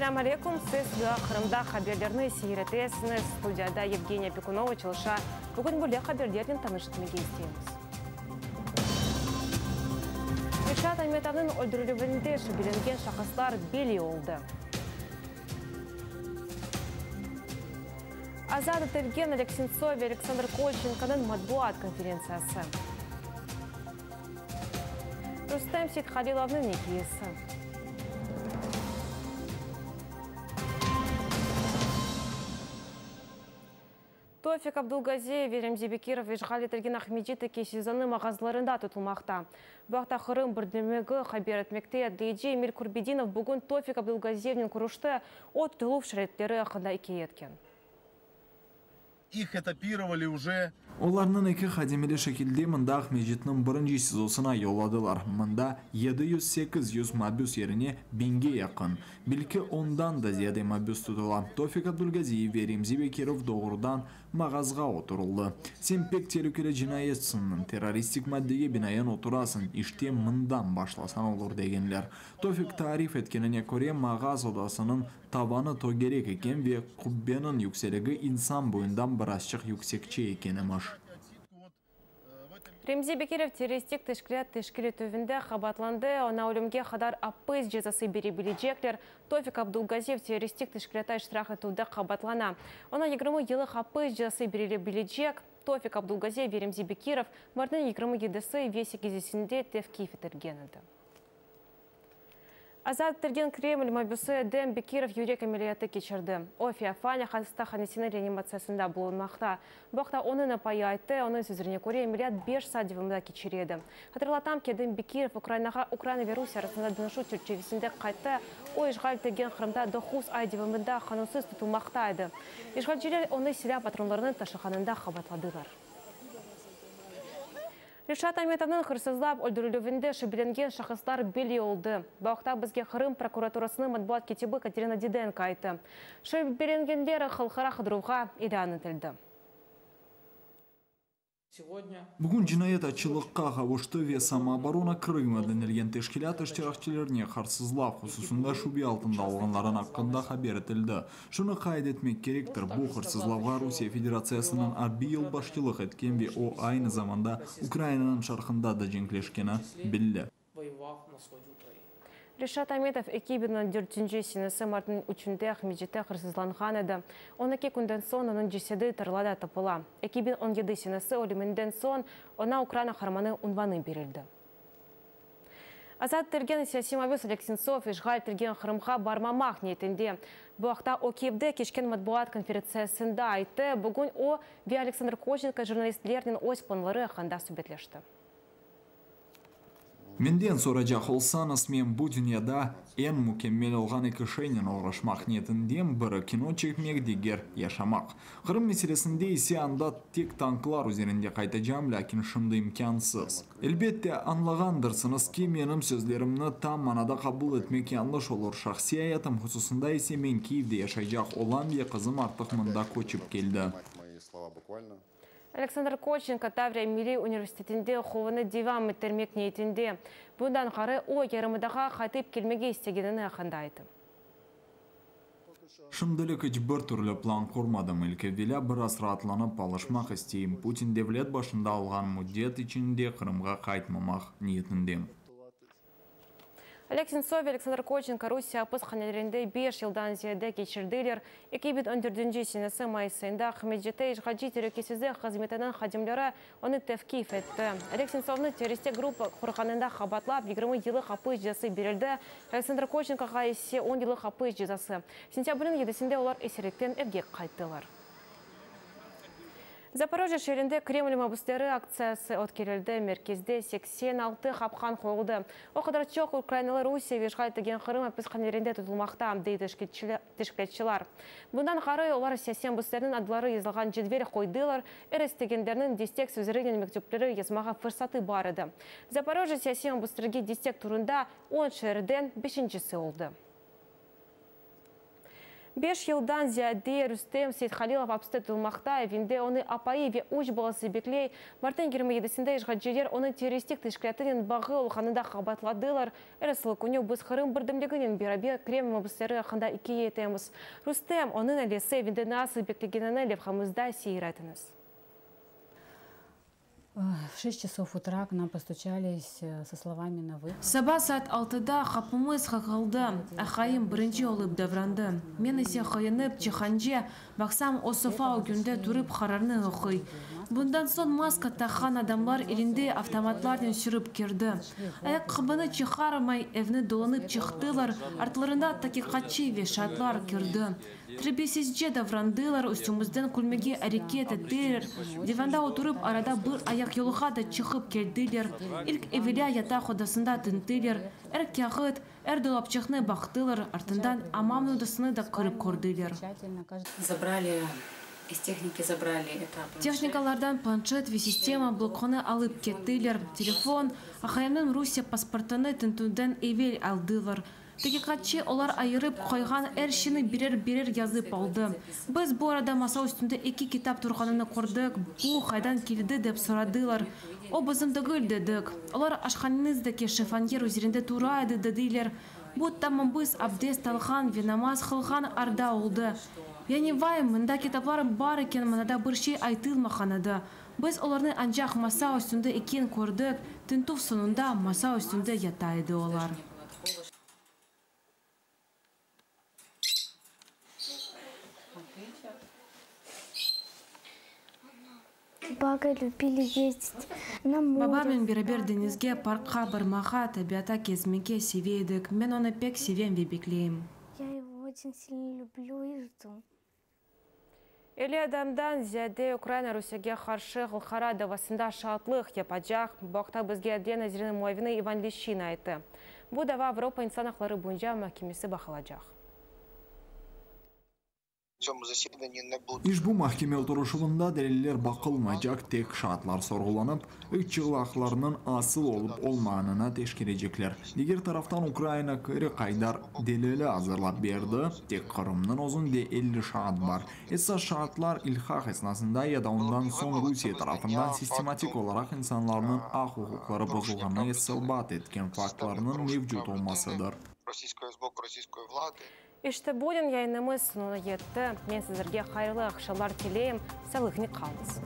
Ассаламу алейкум. Сіз Қырымда хаберлерні сейретесіңіз. Студияда Евгения Пекунова Чылша. Бүгін бөлек хаберлерден танышытмеге істейміз. Ришат Айметовның өлдірілігінде шүбеленген шақыстар белі олды. Азат етілген Олег Сенцов и Александр Кольченконың матбуат конференциясы. Рустем Сейтхалиловның некиесі. Тофик Абдулгазиев, Ремзи Бекиров и Ишғал етілген Ахмеджит сезоны мағазларында тұтылмақта. Бұақта Қырым бірдемегі хабер етмекте Дейджи Эмиль Курбединов бүгін Тофик Абдулгазиевнің күрішті от тұлып шіретлері ақында еке еткен. Их этапировали уже. Оларның екі қадемелі шекілде мұнда Ахмеджитнің бірінші сезосына йоладылар. Мұнда 700-800 мабюс еріне бенге яқын. Білкі ондан да зияды мабюс тұтыла. Тофик Абдулгазиев и Ремзи Бекиров доғырдан мағазға отырылды. Сен пек терукелі жинайетсіңнің террористик мәддеге бинаян отырасын, іште мұндан башласан olur дегенлер. Тофик тариф еткеніне көре мағаз одасының табаны то керек екен ве құббенің юкселігі инсан бойындан бірашчық юксекче екені маш. Ремзи Бекиров террористик тешкілі төвінде қабатланды. Она өлімге қадар апыз жезасы бере білежеклер. Тофик Абдулгазиев террористик тешкілетай штрафы туды қабатлана. Она 20 елы апыз жезасы бере білежек. Тофик Абдулгазиев и Ремзи Бекиров мардың 20 едесі весе кезесінде тевкиф етілгенді. Азат Терген Кремль мабюсы Дем Бекиров юрек әмелияты кечірді. Офия Фаня хаста ханесінің реанимациясында болмақта. Бұқта оның апайы айтты, оның сөзіріне көре әмелият 5 садевімді кечіреді. Хатырлатам ке Дем Бекиров Украина Веруси арасында дынышу түрчевесінде қайтты. О Ишғал Терген Қырымда 9 айдевімді қанусыз тұтылмақтайды. Ишғалчылар оны сирия патронларының ташықанында қабатладылар. Ришат Айметовның қырсызлап өлдірілуінде шүбеленген шақыстар белі олды. Бақта бізге Қырым прокуратурасының матбуат кетебі Катерина Диденко айты. Шүбеленгендері қылқыра қыдыруға илян етілді. Бүгін жинайет ачылыққа қавышты ве самооборона Крыма денелген тешкілят іштерақчылеріне қарсызлап құсысында шуби алтында алғанларын аққында хабер етілді. Шуны қайд етмек керектір. Бұл қырсызлауға Русия Федерациясының арби ел башчылық еткен ве о айны заманда Украинаның шарқында да женклешкені білді. Ришат Айметов экибінің 4-ші сенесі мартын 3-інде Ахмеджитте қырсызланған еді. 12 күнден сон оның жеседі тырлада тапыла. Экибін 17 сенесі өлімінден сон она Украина қарманы ұнваны берілді. Азат Терген саяси мабюс Олег Сенцов Ишғал Терген Қырымға бармамақ ниетінде. Бұақта Окейбде кешкен матбуат конференциясында айтты. Бүгін о ве Александр Кольченко журналистлерінің ось планлары қанда сөбетлешті. Менден сорajaq olsanız men bu dünyada en mükemmel olğan ekişeyle uğraşmak niyetindeyim. Bir kino çekmek diğer yaşamak. Kırım meselesinde ise anda tek tanklar üzerinde kaytacağım, lakin şimdi imkansız. Elbette anlağandırsınız ki benim sözlerimni tam manada kabul etmek yanlış olur. Şahsi hayatım hususunda ise men Kiyev'de yaşayacak olan bir kızım artık mında koçup geldi. Александр Кольченко Таврия Милли университетінде қовыны диван мүттермек ниетінде. Бұндан қары о ярымыдаға қайтып келмеге істегенін ақында айтым. Şimdilik hiç bir türlü plan kurmadım. İlkevdile biraz rahatlanıp alışmak isteyim. Putin devlet başında alған müddet içinde Kırım'a kaytmamak niyetindeyim. Олег Сенцов и Александр Кольченко Русия апыз қанелерінде 5 жылдан зияда кечірділер. 2014 сенесі майысында Ахмеджитте Ишғалчы терекесізді қызметінің қадимлері оны тәвкиф етті. Олег Сенцовны террористік группа қорғанында қабатлап 20 елі қапыз жазасы берілді. Александр Кольченкоға есе 10 елі қапыз жазасы. Сентябрдің 7-сінде олар есеректен evге қайттылар. Запорожье шерінде Кремль мабустері акциясы өткерілді. Меркезде 86 қапқан қоғылды. О қадар чоқ Украиналы Русия Ишғал етілген Қырым апыз қанерінде тұтылмақта дейді тешкілетшілар. Бұндан қары олар саяси мабустерінің адылары езілған жедвер қойдылар, әрестегендерінің дестек сөзірінен мектептері езмаға фырсаты бар еді. Запорожье саяси мабустерге дестек турында 10 шерден 5-шісі олды. 5 yıldan ziyade Rüstem Seyithalilov apsты tutulmakta. Evinde onu apayı ve uç balası bekley. Mart'ın 27'sinde işgalciler onun teröristik teşkilatının bağı olğanında xabatladılar. Erasılı günü biz Kırım birdimliginin beraber Kreml mabusları hakkında iki etemiz. Rüstem onun ailesi evinde nasıl bekleyenini levhamızda seyir etiniz. В 6 часов утра к нам постучались со словами на выход. Sabah saat 6'da kapımız kakıldı. Akayım birinci olup davrandı. Men ise kıyınıp çıkınca baksam o sofa o günde durup kararını okuy. Bundan son maska takan adamlar elinde avtomatlardan sürüp girdi. Ayakkabını çıkarmay evine dolanıp çıktılar. Artlarında takikatçı ve şartlar girdi. Trebesizce davrandılar, üstümüzden kulmege hareket ettiler. Divanda oturup arada bir ayak yoluğa da çıkıp geldiler. İlk evliya yatak odasında dindiler. Kağıt, dolapçıkına baktılar. Ardından amam odasını da kırıp gördüler. Техникалардан планшет ve sistema blokunu alıp gittiler. Telefon, Akayım'ın Rusya pasportunu tintünden evvel aldılar. Takikatçı olar ayırıp koygan her şeyini birer yazıp aldı. Biz bu arada masa üstünde 2 kitap turganını kurduk. Bu haydan kilidi dep soradılar. O bizim değil dedik. Olar aşkhanınızdaki şifanyer üzerinde duraydı dediler. Bu tamam biz abdest algan ve namaz kılgan arda oldu. Yani vay mında kitaplar var iken manada bir şey aytılmaganadı. Biz onlarını ancak masa üstünde iken kurduk. Tintuf sonunda masa üstünde yataydı olar. Babamla beraber denizge, parkka, barmağa, tabiata gezmeke seviydik. Ben onu pek seven ve bekleyim. Eli adamdan ziyade Ukrayna Rusya'ya karşı halkara davasında şartlık yapacak. Bu hafta bizge Adliye Nazirinin muavini Ivan Lişin aytı. Bu dava Avrupa İnsan Hakları Boyunca Mahkemesi bakılacak. İş bu mahkeme oturuşunda deliller bakılmayacak, tek şartlar sorgulanıp, ırkçılıklarının asıl olup olmağına teşkil edecekler. Diğer taraftan Ukrayna kırı kaydar delili hazırlap verdi, tek Kırım'ın uzun de 50 şart var. Esas şartlar ilhak esnasında ya da ondan son Rusya tarafından sistematik olarak insanların hukukları bozulğanına ispat etken faktlarının mevcut olmasıdır. İşte bugün yayınımız sonuna yetti. Ben sizlerge hayırlı akşamlar dileyim. Sağlıklı kalınız.